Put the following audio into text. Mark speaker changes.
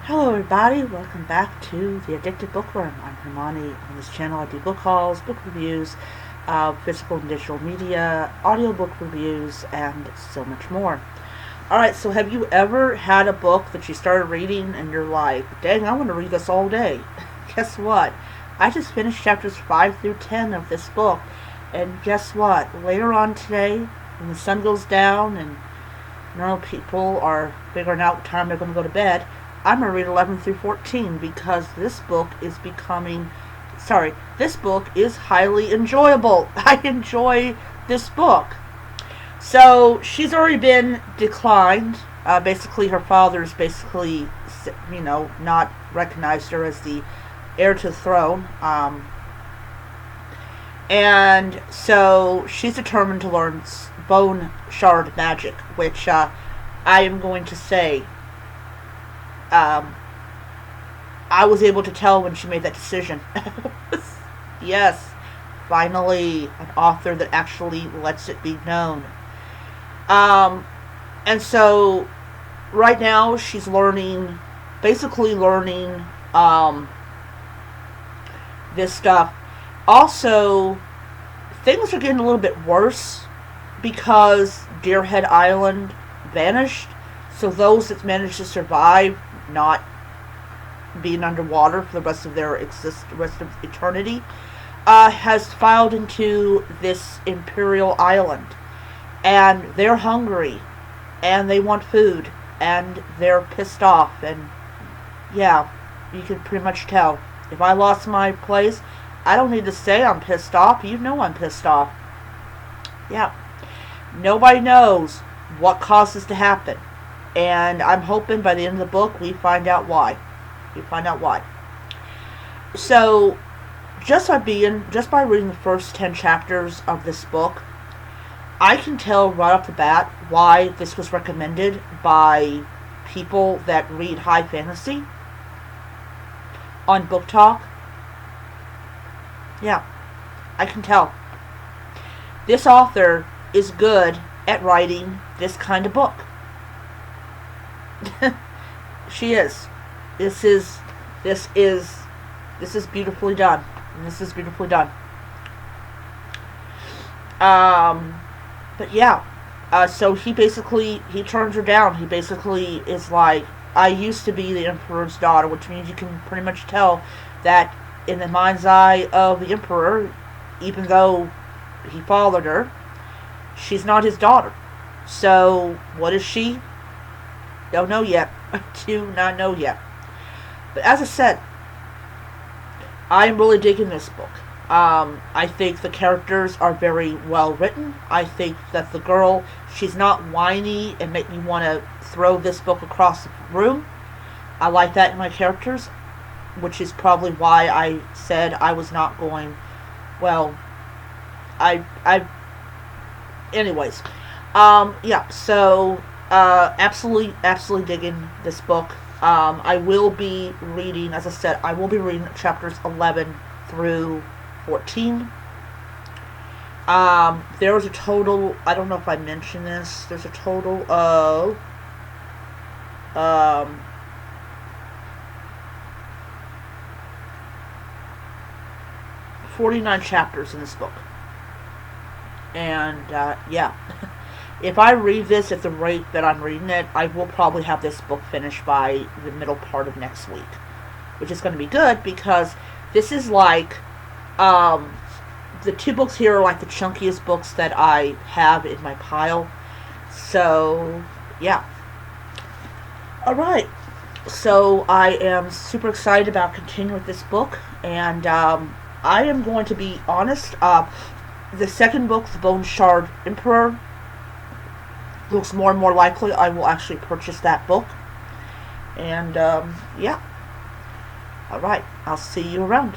Speaker 1: Hello everybody, welcome back to The Addicted Bookworm. I'm Hermione. On this channel I do book hauls, book reviews, physical and digital media, audiobook reviews, and so much more. Alright, so have you ever had a book that you started reading and you're like, dang, I want to read this all day? Guess what? I just finished chapters 5 through 10 of this book, and guess what? Later on today, when the sun goes down and normal people are figuring out what time they're going to go to bed, I'm going to read 11 through 14 because this book is highly enjoyable. I enjoy this book. So, she's already been declined. Basically, her father's not recognized her as the heir to the throne. And so, she's determined to learn Boneshard magic, which I am going to say I was able to tell when she made that decision. Yes, finally, an author that actually lets it be known. And so, right now, she's basically learning, this stuff. Also, things are getting a little bit worse because Deerhead Island vanished. So those that managed to survive not being underwater for the rest of eternity, has filed into this Imperial Island. And they're hungry. And they want food. And they're pissed off. And yeah, you can pretty much tell. If I lost my place, I don't need to say I'm pissed off. You know I'm pissed off. Yeah. Nobody knows what caused this to happen. And I'm hoping by the end of the book we find out why. So, just by reading the first 10 chapters of this book, I can tell right off the bat why this was recommended by people that read high fantasy on Book Talk. Yeah, I can tell. This author is good at writing this kind of book. She is. This is beautifully done. But yeah. So he turns her down. He basically is like, I used to be the Emperor's daughter, which means you can pretty much tell that in the mind's eye of the Emperor, even though he fathered her, she's not his daughter. So, what is she? Don't know yet. Do not know yet. But as I said, I'm really digging this book. I think the characters are very well written. I think that the girl, she's not whiny and make me want to throw this book across the room. I like that in my characters, which is probably why I said I was not going, well, anyways. Yeah, so, absolutely digging this book. I will be reading, as I said, chapters 11 through 14. There was a total, I don't know if I mentioned this, there's a total of, 49 chapters in this book. And, yeah. If I read this at the rate that I'm reading it, I will probably have this book finished by the middle part of next week. Which is going to be good because this is like, the two books here are like the chunkiest books that I have in my pile. So, yeah. Alright. So, I am super excited about continuing with this book. And, I am going to be honest. The second book, The Boneshard Emperor, looks more and more likely I will actually purchase that book. And, yeah. Alright, I'll see you around.